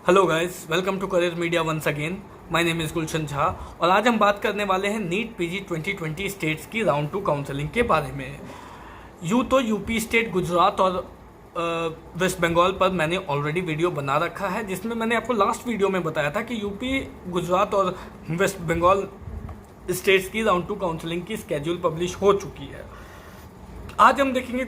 Hello guys, welcome to career media once again. My name is Gulshan Jha और आज हम बात करने वाले हैं नीट पीजी 2020 स्टेट्स की राउंड 2 काउंसलिंग के बारे में। तो यूपी स्टेट, गुजरात और वेस्ट बंगाल पर मैंने ऑलरेडी वीडियो बना रखा है, जिसमें मैंने आपको लास्ट वीडियो में बताया था कि यूपी, गुजरात और वेस्ट बंगाल स्टेट्स की राउंड 2 काउंसलिंग की स्केड्यूल पब्लिश हो चुकी है। आज हम देखेंगे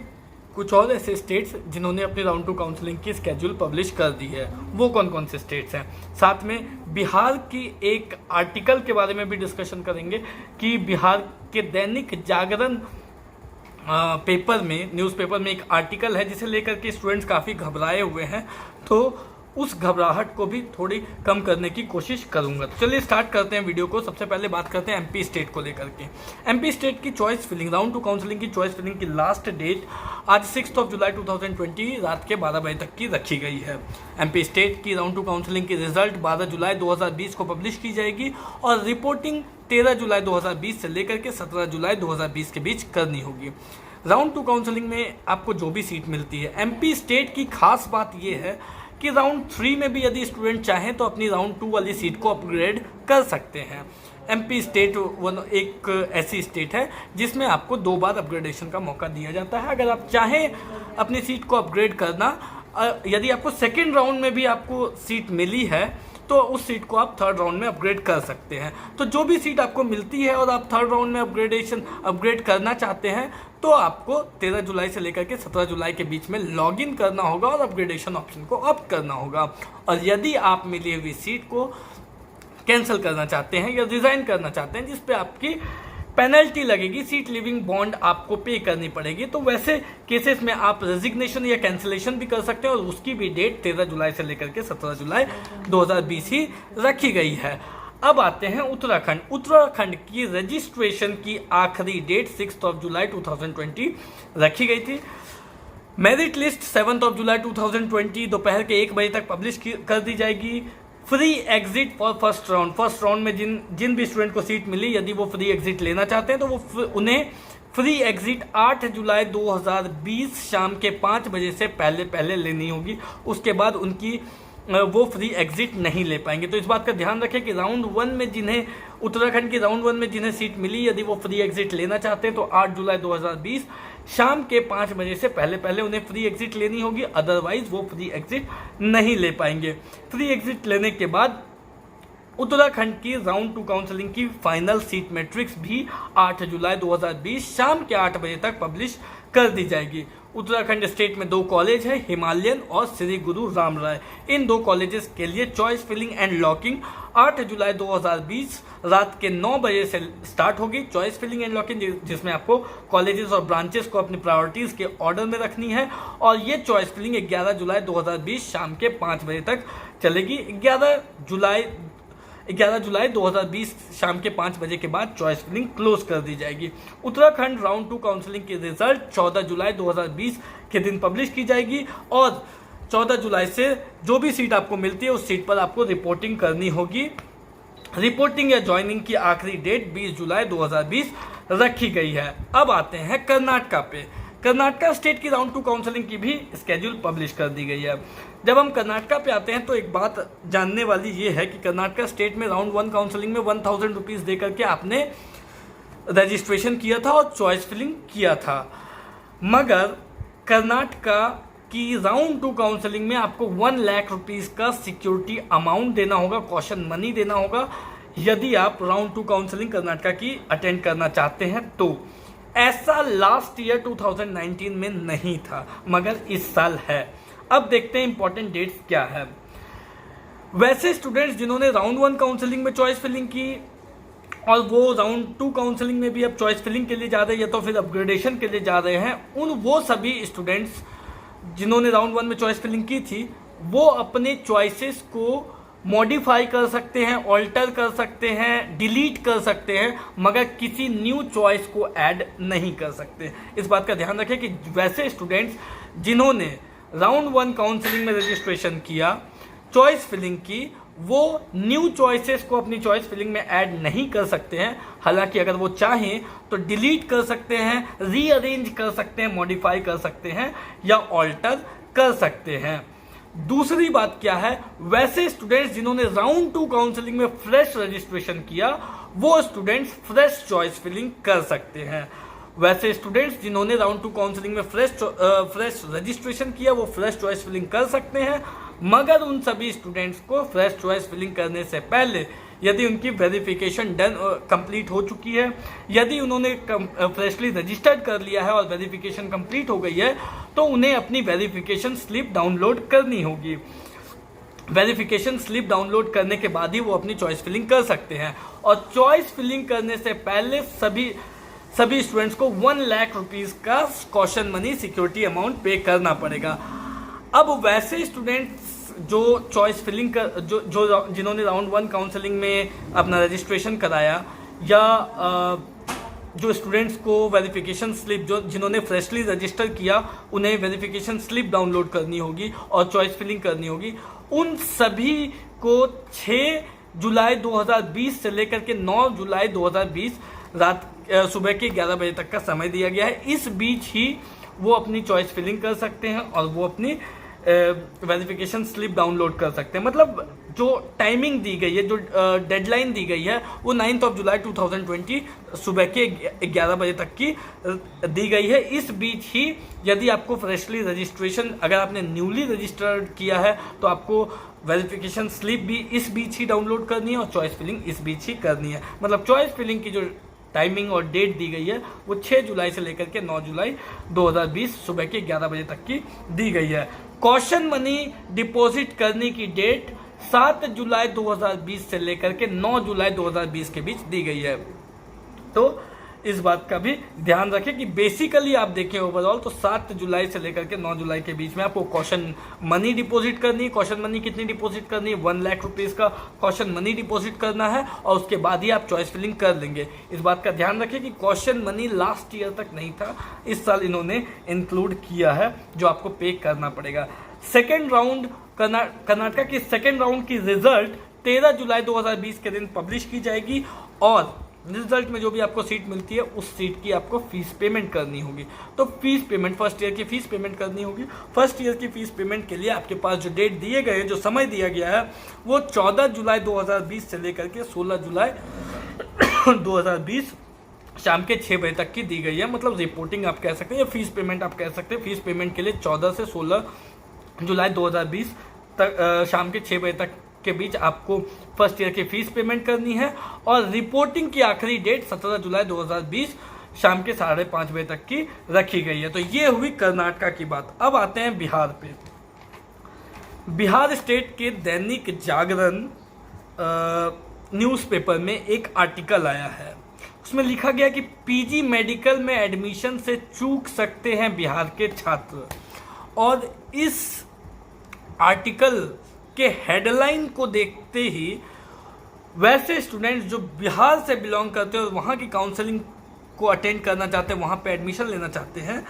कुछ और ऐसे स्टेट्स जिन्होंने अपनी राउंड 2 काउंसलिंग की स्केड्यूल पब्लिश कर दी है। वो कौन कौन से स्टेट्स हैं। साथ में बिहार की एक आर्टिकल के बारे में भी डिस्कशन करेंगे कि बिहार के दैनिक जागरण पेपर में, न्यूज़पेपर में एक आर्टिकल है जिसे लेकर के स्टूडेंट्स काफ़ी घबराए हुए हैं, तो उस घबराहट को भी थोड़ी कम करने की कोशिश करूंगा। तो चलिए स्टार्ट करते हैं वीडियो को। सबसे पहले बात करते हैं एमपी स्टेट को लेकर के। एमपी स्टेट की चॉइस फिलिंग, राउंड 2 काउंसलिंग की चॉइस फिलिंग की लास्ट डेट आज 6 जुलाई 2020 रात के 12 बजे तक की रखी गई है। एमपी स्टेट की राउंड 2 काउंसलिंग की रिजल्ट 12 जुलाई 2020 को पब्लिश की जाएगी और रिपोर्टिंग 13 जुलाई 2020 से लेकर के 17 जुलाई 2020 के बीच करनी होगी। राउंड 2 काउंसलिंग में आपको जो भी सीट मिलती है, एमपी स्टेट की खास बात यह है कि राउंड 3 में भी यदि स्टूडेंट चाहें तो अपनी राउंड 2 वाली सीट को अपग्रेड कर सकते हैं। एमपी स्टेट एक ऐसी स्टेट है जिसमें आपको 2 बार अपग्रेडेशन का मौका दिया जाता है। अगर आप चाहें अपनी सीट को अपग्रेड करना, यदि आपको सेकेंड राउंड में भी आपको सीट मिली है तो उस सीट को आप थर्ड राउंड में अपग्रेड कर सकते हैं। तो जो भी सीट आपको मिलती है और आप थर्ड राउंड में अपग्रेड करना चाहते हैं तो आपको 13 जुलाई से लेकर के 17 जुलाई के बीच में लॉगिन करना होगा और अपग्रेडेशन ऑप्शन को ऑप्ट करना होगा। और यदि आप मिली हुई सीट को कैंसिल करना चाहते हैं या रिजाइन करना चाहते हैं, जिस पे आपकी पेनल्टी लगेगी, सीट लिविंग बॉन्ड आपको पे करनी पड़ेगी, तो वैसे केसेस में आप रेजिग्नेशन या कैंसिलेशन भी कर सकते हैं और उसकी भी डेट 13 जुलाई से लेकर के 17 जुलाई 2020 ही रखी गई है। अब आते हैं उत्तराखंड। उत्तराखंड की रजिस्ट्रेशन की आखिरी डेट 6 जुलाई 2020 रखी गई थी। मेरिट लिस्ट 7 जुलाई 2020 दोपहर के 1 बजे तक पब्लिश कर दी जाएगी। Free exit for first round में जिन भी स्टूडेंट को सीट मिली, यदि वो फ्री एग्जिट लेना चाहते हैं तो वो उन्हें फ्री एग्जिट 8 जुलाई 2020 शाम के 5 बजे से पहले लेनी होगी। उसके बाद उनकी वो फ्री एग्जिट नहीं ले पाएंगे। तो इस बात का ध्यान रखें कि राउंड 1 में जिन्हें, उत्तराखंड की राउंड 1 में जिन्हें सीट मिली, यदि वो फ्री एग्जिट लेना चाहते हैं तो 8 जुलाई 2020 शाम के 5 बजे से पहले उन्हें फ्री एग्जिट लेनी होगी, अदरवाइज वो फ्री एग्जिट नहीं ले पाएंगे। फ्री एग्जिट लेने के बाद उत्तराखंड की राउंड 2 काउंसलिंग की फाइनल सीट मैट्रिक्स भी 8 जुलाई 2020 शाम के 8 बजे तक पब्लिश कर दी जाएगी। उत्तराखंड स्टेट में 2 कॉलेज है, हिमालयन और श्री गुरु राम राय। इन 2 कॉलेजेस के लिए चॉइस फिलिंग एंड लॉकिंग 8 जुलाई 2020 रात के 9 बजे से स्टार्ट होगी। चॉइस फिलिंग एंड लॉकिंग जिसमें आपको कॉलेजेस और ब्रांचेस को अपनी प्रायोरिटीज के ऑर्डर में रखनी है और ये चॉइस फिलिंग 11 जुलाई 2020 शाम के 5 बजे तक चलेगी। 11 जुलाई 2020 शाम के 5 बजे के बाद चॉइस फिलिंग क्लोज कर दी जाएगी। उत्तराखंड राउंड 2 काउंसलिंग की रिजल्ट 14 जुलाई 2020 के दिन पब्लिश की जाएगी और 14 जुलाई से जो भी सीट आपको मिलती है उस सीट पर आपको रिपोर्टिंग करनी होगी। रिपोर्टिंग या ज्वाइनिंग की आखिरी डेट 20 जुलाई 2020 रखी गई है। अब आते हैं कर्नाटका पे। कर्नाटका स्टेट की राउंड 2 काउंसलिंग की भी स्केड्यूल पब्लिश कर दी गई है। जब हम कर्नाटका पे आते हैं तो एक बात जानने वाली ये है कि कर्नाटका स्टेट में राउंड 1 काउंसलिंग में 1000 रुपीज़ दे करके आपने रजिस्ट्रेशन किया था और चॉइस फिलिंग किया था, मगर कर्नाटका की राउंड 2 काउंसलिंग में आपको 1 लाख रुपीज़ का सिक्योरिटी अमाउंट देना होगा, कॉशन मनी देना होगा, यदि आप राउंड 2 काउंसलिंग कर्नाटका की अटेंड करना चाहते हैं तो। ऐसा लास्ट ईयर 2019 में नहीं था, मगर इस साल है। अब देखते हैं इंपॉर्टेंट डेट्स क्या है। वैसे स्टूडेंट्स जिन्होंने राउंड 1 काउंसलिंग में चॉइस फिलिंग की और वो राउंड 2 काउंसलिंग में भी अब चॉइस फिलिंग के लिए जा रहे हैं या तो फिर अपग्रेडेशन के लिए जा रहे हैं, वो सभी स्टूडेंट्स जिन्होंने राउंड 1 में चॉइस फिलिंग की थी वो अपने चॉइसेस को मॉडिफाई कर सकते हैं, ऑल्टर कर सकते हैं, डिलीट कर सकते हैं, मगर किसी न्यू चॉइस को ऐड नहीं कर सकते। इस बात का ध्यान रखें कि वैसे स्टूडेंट्स जिन्होंने राउंड 1 काउंसलिंग में रजिस्ट्रेशन किया, चॉइस फिलिंग की, वो न्यू चॉइसेस को अपनी चॉइस फिलिंग में ऐड नहीं कर सकते हैं। हालांकि अगर वो चाहें तो डिलीट कर सकते हैं, रीअरेंज कर सकते हैं, मॉडिफाई कर सकते हैं या ऑल्टर कर सकते हैं। दूसरी बात क्या है, वैसे स्टूडेंट्स जिन्होंने राउंड 2 काउंसलिंग में फ्रेश रजिस्ट्रेशन किया वो स्टूडेंट्स फ्रेश चॉइस फिलिंग कर सकते हैं। वैसे स्टूडेंट्स जिन्होंने राउंड 2 काउंसलिंग में फ्रेश रजिस्ट्रेशन किया वो फ्रेश चॉइस फिलिंग कर सकते हैं, मगर उन सभी स्टूडेंट्स को फ्रेश चॉइस फिलिंग करने से पहले यदि उनकी वेरिफिकेशन कंप्लीट हो चुकी है, यदि उन्होंने फ्रेशली रजिस्टर्ड कर लिया है और वेरिफिकेशन कंप्लीट हो गई है, तो उन्हें अपनी वेरिफिकेशन स्लिप डाउनलोड करनी होगी। वेरिफिकेशन स्लिप डाउनलोड करने के बाद ही वो अपनी चॉइस फिलिंग कर सकते हैं। और चॉइस फिलिंग करने से पहले सभी स्टूडेंट्स को 1 लाख रुपीज़ का कॉशन मनी सिक्योरिटी अमाउंट पे करना पड़ेगा। अब वैसे स्टूडेंट्स जो चॉइस फिलिंग कर जो जिन्होंने राउंड 1 काउंसलिंग में अपना रजिस्ट्रेशन कराया, या जो स्टूडेंट्स को वेरिफिकेशन स्लिप जिन्होंने फ्रेशली रजिस्टर किया उन्हें वेरिफिकेशन स्लिप डाउनलोड करनी होगी और चॉइस फिलिंग करनी होगी, उन सभी को 6 जुलाई 2020 से लेकर के 9 जुलाई 2020 सुबह के 11 बजे तक का समय दिया गया है। इस बीच ही वो अपनी चॉइस फिलिंग कर सकते हैं और वो अपनी वेरिफिकेशन स्लिप डाउनलोड कर सकते हैं। मतलब जो टाइमिंग दी गई है, जो डेडलाइन दी गई है वो 9 जुलाई 2020 सुबह के 11 बजे तक की दी गई है। इस बीच ही यदि आपको फ्रेशली रजिस्ट्रेशन, अगर आपने न्यूली रजिस्टर्ड किया है तो आपको वेरिफिकेशन स्लिप भी इस बीच ही डाउनलोड करनी है और चॉइस फिलिंग इस बीच ही करनी है। मतलब चॉइस फिलिंग की जो टाइमिंग और डेट दी गई है वो 6 जुलाई से लेकर के 9 जुलाई 2020 सुबह के 11 बजे तक की दी गई है। कॉशन मनी डिपॉजिट करने की डेट 7 जुलाई 2020 से लेकर के 9 जुलाई 2020 के बीच दी गई है। तो इस बात का भी ध्यान रखें कि बेसिकली आप देखें ओवरऑल तो 7 जुलाई से लेकर के 9 जुलाई के बीच में आपको कॉशन मनी डिपॉजिट करनी है। कॉशन मनी कितनी डिपॉजिट करनी है? 1 लाख रुपीज़ का कॉशन मनी डिपॉजिट करना है और उसके बाद ही आप चॉइस फिलिंग कर लेंगे। इस बात का ध्यान रखें कि कॉशन मनी लास्ट ईयर तक नहीं था, इस साल इन्होंने इंक्लूड किया है जो आपको पे करना पड़ेगा। सेकेंड राउंड कर्नाटका की सेकेंड राउंड की रिजल्ट 13 जुलाई 2020 के दिन पब्लिश की जाएगी और रिजल्ट में जो भी आपको सीट मिलती है उस सीट की आपको फीस पेमेंट करनी होगी। तो फीस पेमेंट, फर्स्ट ईयर की फीस पेमेंट करनी होगी। फर्स्ट ईयर की फीस पेमेंट के लिए आपके पास जो डेट दिए गए, जो समय दिया गया है वो 14 जुलाई 2020 से लेकर के 16 जुलाई 2020 शाम के 6 बजे तक की दी गई है। मतलब रिपोर्टिंग आप कह सकते हैं या फीस पेमेंट आप कह सकते हैं। फीस पेमेंट के लिए 14 से 16 जुलाई 2020 तक शाम के 6 बजे तक के बीच आपको फर्स्ट ईयर की फीस पेमेंट करनी है और रिपोर्टिंग की आखिरी डेट 17 जुलाई 2020 शाम के 5:30 बजे तक की रखी गई है। तो ये हुई कर्नाटका की बात। अब आते हैं बिहार पे। बिहार स्टेट के दैनिक जागरण न्यूज़पेपर में एक आर्टिकल आया है, उसमें लिखा गया कि पीजी मेडिकल में एडमिशन से चूक सकते हैं बिहार के छात्र। और इस आर्टिकल के हेडलाइन को देखते ही वैसे स्टूडेंट्स जो बिहार से बिलोंग करते हैं और वहाँ की काउंसलिंग को अटेंड करना चाहते हैं, वहाँ पे एडमिशन लेना चाहते हैं,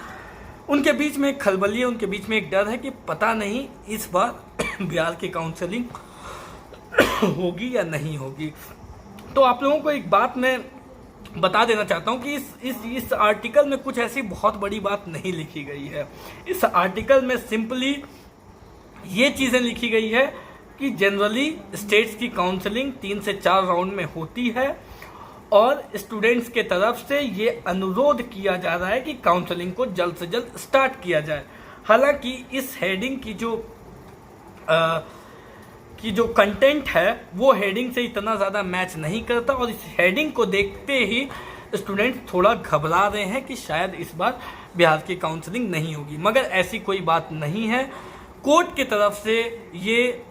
उनके बीच में एक खलबली है, उनके बीच में एक डर है कि पता नहीं इस बार बिहार की काउंसलिंग होगी या नहीं होगी। तो आप लोगों को एक बात मैं बता देना चाहता हूँ कि इस आर्टिकल में कुछ ऐसी बहुत बड़ी बात नहीं लिखी गई है। इस आर्टिकल में सिंपली ये चीज़ें लिखी गई है कि जनरली स्टेट्स की काउंसलिंग 3 से 4 राउंड में होती है और स्टूडेंट्स के तरफ से ये अनुरोध किया जा रहा है कि काउंसलिंग को जल्द से जल्द स्टार्ट किया जाए। हालांकि इस हेडिंग की जो कंटेंट है वो हेडिंग से इतना ज़्यादा मैच नहीं करता और इस हेडिंग को देखते ही स्टूडेंट्स थोड़ा घबरा रहे हैं कि शायद इस बार बिहार की काउंसलिंग नहीं होगी, मगर ऐसी कोई बात नहीं है। कोर्ट की तरफ से ये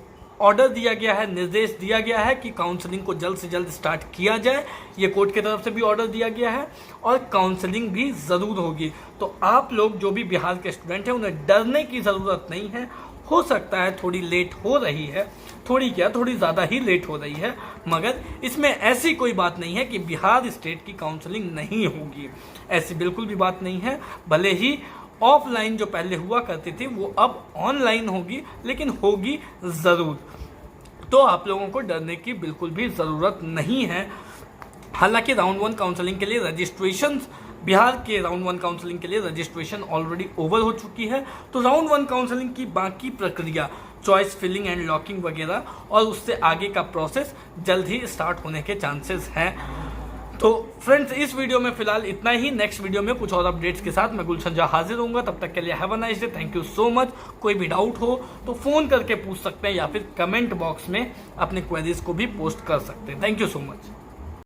ऑर्डर दिया गया है, निर्देश दिया गया है कि काउंसलिंग को जल्द से जल्द स्टार्ट किया जाए। ये कोर्ट की तरफ से भी ऑर्डर दिया गया है और काउंसलिंग भी ज़रूर होगी। तो आप लोग जो भी बिहार के स्टूडेंट हैं उन्हें डरने की ज़रूरत नहीं है। हो सकता है थोड़ी लेट हो रही है, थोड़ी ज़्यादा ही लेट हो रही है, मगर इसमें ऐसी कोई बात नहीं है कि बिहार स्टेट की काउंसलिंग नहीं होगी। ऐसी बिल्कुल भी बात नहीं है। भले ही ऑफलाइन जो पहले हुआ करती थी वो अब ऑनलाइन होगी, लेकिन होगी ज़रूर। तो आप लोगों को डरने की बिल्कुल भी ज़रूरत नहीं है। हालांकि राउंड 1 काउंसलिंग के लिए रजिस्ट्रेशन, बिहार के राउंड 1 काउंसलिंग के लिए रजिस्ट्रेशन ऑलरेडी ओवर हो चुकी है। तो राउंड 1 काउंसलिंग की बाकी प्रक्रिया चॉइस फिलिंग एंड लॉकिंग वगैरह, और उससे आगे का प्रोसेस जल्द ही स्टार्ट होने के चांसेस हैं। तो फ्रेंड्स, इस वीडियो में फिलहाल इतना ही। नेक्स्ट वीडियो में कुछ और अपडेट्स के साथ मैं गुलशन झा हाजिर होऊंगा। तब तक के लिए have a nice day. Thank you so much. कोई भी डाउट हो तो फ़ोन करके पूछ सकते हैं या फिर कमेंट बॉक्स में अपने क्वेरीज को भी पोस्ट कर सकते हैं। Thank you so much.